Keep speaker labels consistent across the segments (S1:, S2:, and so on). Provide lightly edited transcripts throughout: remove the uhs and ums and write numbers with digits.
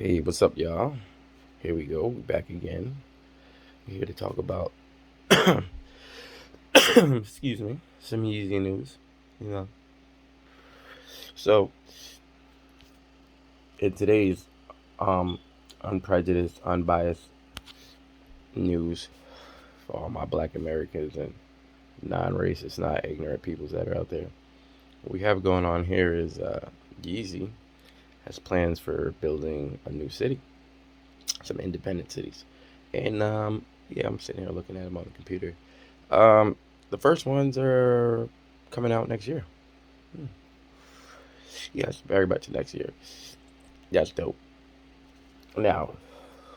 S1: Hey, what's up, y'all? Here we go. We back again. We're here to talk about, excuse me, some easy news. You know. So, in today's um, unprejudiced, unbiased news for all my Black Americans and non-racist, not ignorant peoples that are out there, what we have going on here is Yeezy has plans for building a new city, some independent cities, and yeah, I'm sitting here looking at them on the computer. Um, the first ones are coming out next year. Hmm. Yes, very much next year. That's dope. Now,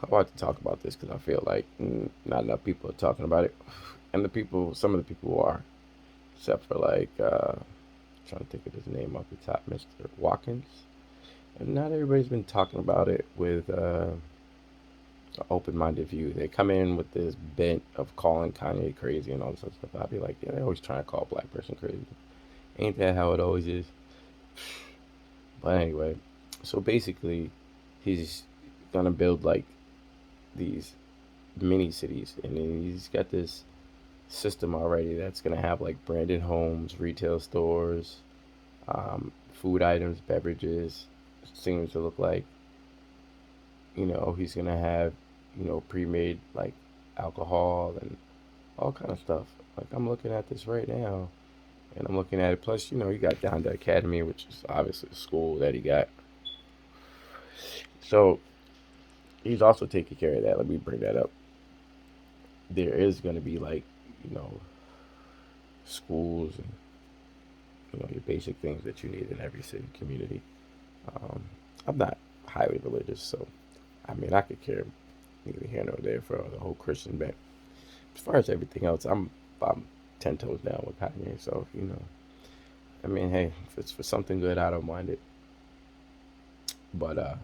S1: I want to talk about this because I feel like not enough people are talking about it, and some of the people who are, except for like, trying to think of his name off the top, Mr. Watkins. And not everybody's been talking about it with an open-minded view. They come in with this bent of calling Kanye crazy and all this other stuff. I'll be like, yeah, they always trying to call a black person crazy. Ain't that how it always is? But anyway, so basically, he's gonna build like these mini cities, and he's got this system already that's gonna have like branded homes, retail stores, food items, beverages. Seems to look like he's gonna have pre-made like alcohol and all kind of stuff. Like I'm looking at this right now, and I'm looking at it. Plus, you got Donda Academy, which is obviously a school that he got. So he's also taking care of that. Let me bring that up. There is going to be like, you know, schools and your basic things that you need in every city community. Um, I'm not highly religious, so I mean I could care neither here nor there for the whole Christian bent. As far as everything else, I'm 10 toes down with Kanye. So I mean, hey, if it's for something good, I don't mind it. But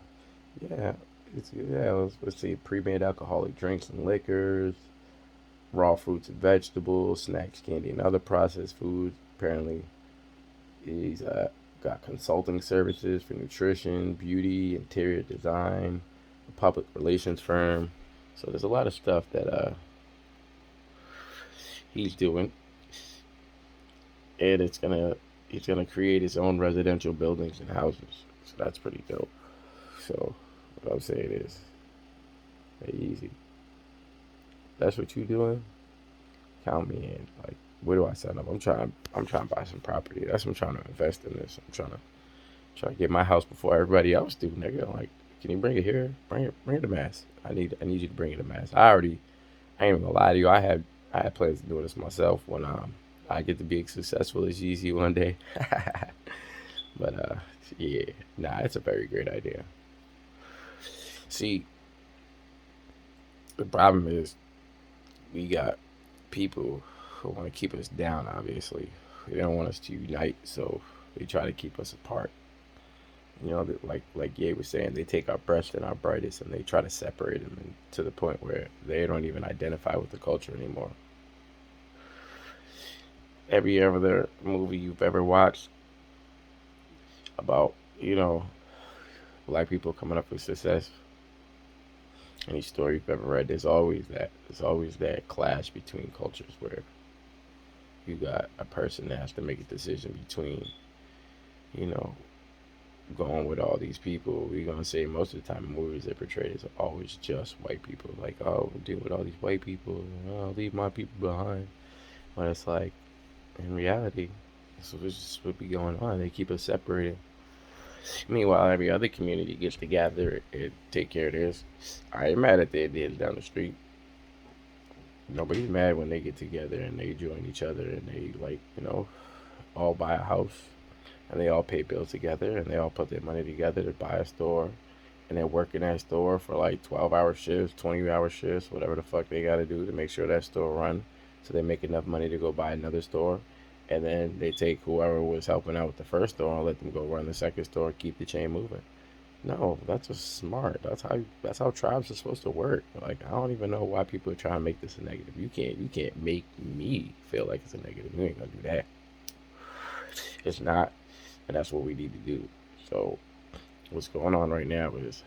S1: yeah, let's see, pre-made alcoholic drinks and liquors, raw fruits and vegetables, snacks, candy, and other processed foods. Apparently, he's got consulting services for nutrition, beauty, interior design, a public relations firm. So there's a lot of stuff that he's doing, and he's gonna create his own residential buildings and houses. So that's pretty dope. So what I'm saying is, hey, easy. That's what you doing. Count me in. Like, where do I sign up? I'm trying to buy some property. That's what I'm trying to invest in this. I'm trying to get my house before everybody else do, nigga. Like, can you bring it here? Bring it to Mass. I need you to bring it to Mass. I ain't even gonna lie to you. I had plans to do this myself when I get to be as successful as Yeezy one day. But yeah, nah, it's a very great idea. See, the problem is we got people who want to keep us down. Obviously, they don't want us to unite, so they try to keep us apart. Like Ye was saying, they take our best and our brightest, and they try to separate them, and to the point where they don't even identify with the culture anymore. Every other movie you've ever watched about black people coming up with success, any story you've ever read, there's always that clash between cultures where you got a person that has to make a decision between you know going with all these people. We're gonna say most of the time in movies they portray is always just white people. Like, oh, I'm dealing with all these white people, I'll leave my people behind. But it's like, in reality, this is just what be going on. They keep us separated. Meanwhile, every other community gets together and take care of this. I ain't mad at they did down the street. Nobody's mad when they get together and they join each other and they all buy a house and they all pay bills together and they all put their money together to buy a store and they work in that store for like 12-hour shifts, 20-hour shifts, whatever the fuck they got to do to make sure that store run, so they make enough money to go buy another store, and then they take whoever was helping out with the first store and let them go run the second store, keep the chain moving. No, that's just smart. That's how tribes are supposed to work. Like, I don't even know why people are trying to make this a negative. You can't make me feel like it's a negative. You ain't gonna do that. It's not, and that's what we need to do. So what's going on right now is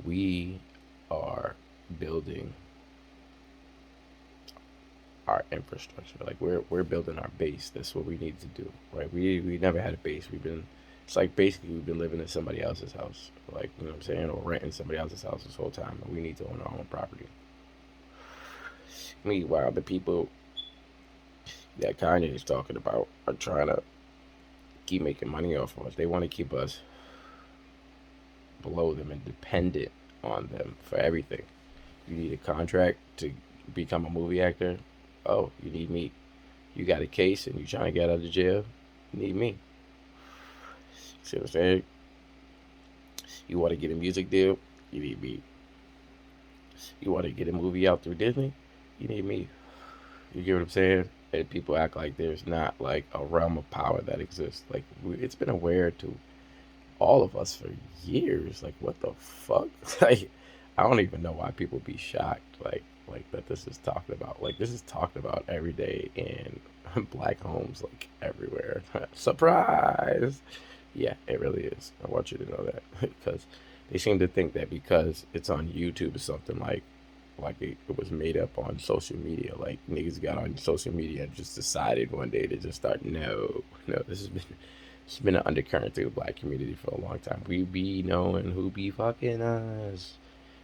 S1: we are building our infrastructure. Like we're building our base. That's what we need to do. Right? We never had a base. It's like basically we've been living in somebody else's house. Like, you know what I'm saying, or renting somebody else's house this whole time, and we need to own our own property. Meanwhile, the people that Kanye is talking about are trying to keep making money off of us. They want to keep us below them and dependent on them for everything. You need a contract to become a movie actor. Oh, you need me. You got a case and you trying to get out of jail. You need me. See what I'm saying? You want to get a music deal. You need me. You want to get a movie out through Disney. You need me. You get what I'm saying? And people act like there's not like a realm of power that exists. Like it's been aware to all of us for years. Like what the fuck? Like I don't even know why people be shocked. Like that this is talked about. Like this is talked about every day in black homes, like everywhere. Surprise! Yeah, it really is. I want you to know that because they seem to think that because it's on YouTube or something like it was made up on social media. Like niggas got on social media and just decided one day to just start. No, this has been an undercurrent through the black community for a long time. We be knowing who be fucking us.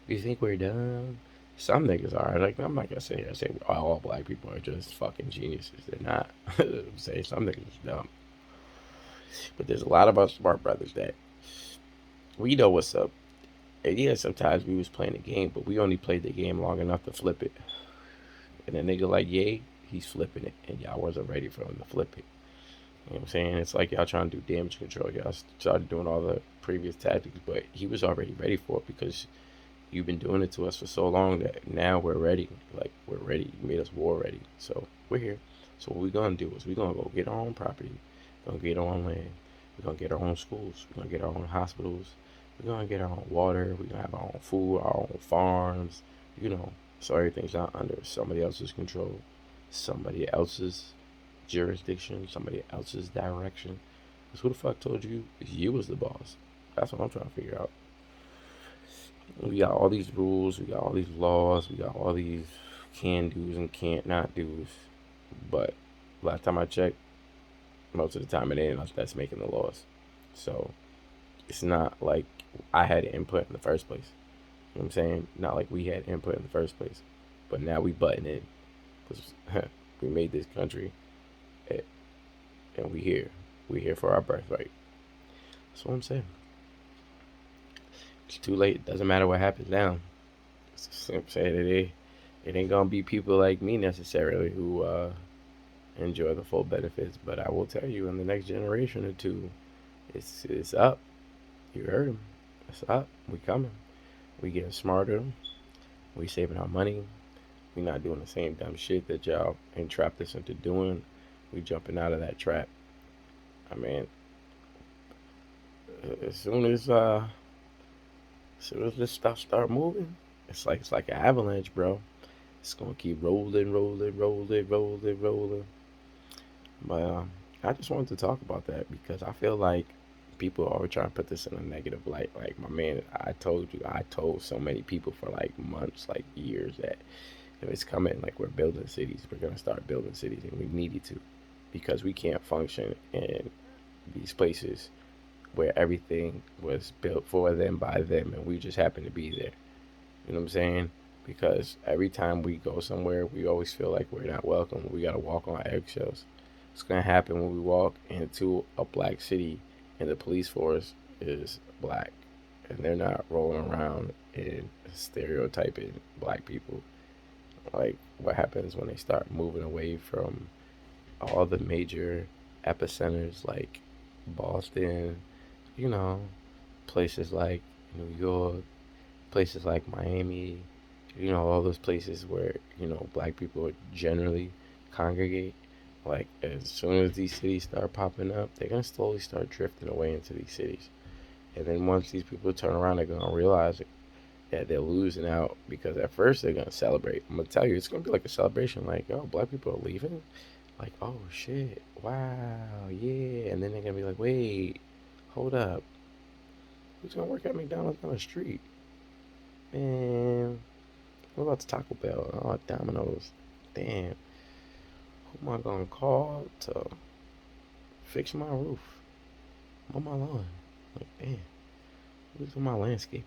S1: You think we're dumb? Some niggas are. Like I'm not gonna sit here and say all black people are just fucking geniuses. They're not. I'm saying some niggas are dumb. But there's a lot of us smart brothers that we know what's up. And yeah, sometimes we was playing the game, but we only played the game long enough to flip it. And a nigga like Ye, he's flipping it, and y'all wasn't ready for him to flip it. You know what I'm saying? It's like y'all trying to do damage control. Y'all started doing all the previous tactics, but he was already ready for it because you've been doing it to us for so long that now we're ready. Like we're ready. You made us war ready. So we're here. So what we're gonna do is we're gonna go get our own property. We're gonna get our own land. We're gonna get our own schools. We're gonna get our own hospitals. We're gonna get our own water. We're gonna have our own food, our own farms. You know, so everything's not under somebody else's control, somebody else's jurisdiction, somebody else's direction. Because who the fuck told you you was the boss? That's what I'm trying to figure out. We got all these rules, we got all these laws, we got all these can do's and can't not do's. But last time I checked, most of the time it ain't us that's making the laws. So it's not like I had input in the first place. You know what I'm saying? Not like we had input in the first place. But now we button in. Because we made this country and we here. We here for our birthright. That's what I'm saying. It's too late. It doesn't matter what happens now. I'm saying it ain't gonna be people like me necessarily who enjoy the full benefits. But I will tell you, in the next generation or two, it's up. You heard him. It's up. We coming. We getting smarter. We saving our money. We not doing the same dumb shit that y'all entrapped us into doing. We jumping out of that trap. I mean, as soon as this stuff start moving, it's like an avalanche, bro. It's gonna keep rolling, rolling, rolling, rolling, rolling. But I just wanted to talk about that because I feel like people are always trying to put this in a negative light. Like my man, I told so many people for like months, like years that if it's coming, like we're building cities, we're gonna start building cities, and we needed to because we can't function in these places where everything was built for them by them, and we just happen to be there. You know what I'm saying? Because every time we go somewhere, we always feel like we're not welcome. We gotta walk on eggshells. It's gonna happen when we walk into a black city and the police force is black and they're not rolling around and stereotyping black people. Like what happens when they start moving away from all the major epicenters like Boston, you know, places like New York, places like Miami, all those places where, black people generally congregate. Like, as soon as these cities start popping up, they're going to slowly start drifting away into these cities. And then once these people turn around, they're going to realize that they're losing out because at first they're going to celebrate. I'm going to tell you, it's going to be like a celebration. Like, oh, black people are leaving? Like, oh, shit. Wow. Yeah. And then they're going to be like, wait, hold up. Who's going to work at McDonald's on the street? Man, what about the Taco Bell? Oh, Domino's. Damn. Who am I gonna call to fix my roof on my lawn? Like, damn. Who's on my landscaping?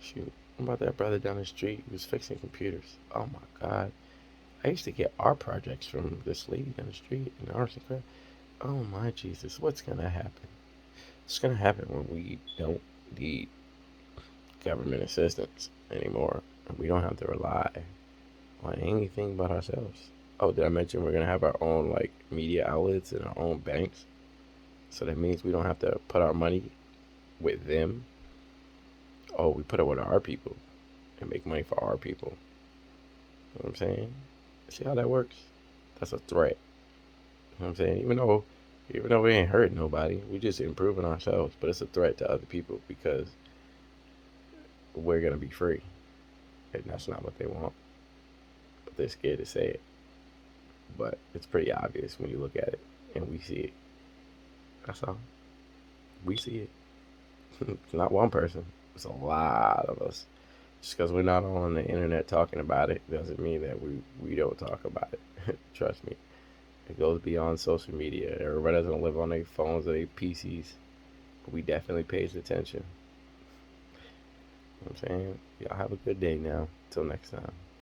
S1: Shoot. What about that brother down the street who was fixing computers? Oh my God. I used to get art projects from this lady down the street in arts and crafts. Oh my Jesus, what's gonna happen? It's gonna happen when we don't need government assistance anymore. And we don't have to rely on anything but ourselves. Oh, did I mention we're gonna have our own like media outlets and our own banks? So that means we don't have to put our money with them. Oh, we put it with our people and make money for our people. You know what I'm saying? See how that works? That's a threat. You know what I'm saying? Even though we ain't hurting nobody, we just improving ourselves. But it's a threat to other people because we're gonna be free, and that's not what they want. But they're scared to say it. But it's pretty obvious when you look at it and we see it. That's all. We see it. It's not one person. It's a lot of us. Just because we're not on the internet talking about it doesn't mean that we don't talk about it. Trust me. It goes beyond social media. Everybody doesn't live on their phones or their PCs. But we definitely pays attention. You know what I'm saying? Y'all have a good day now. Till next time.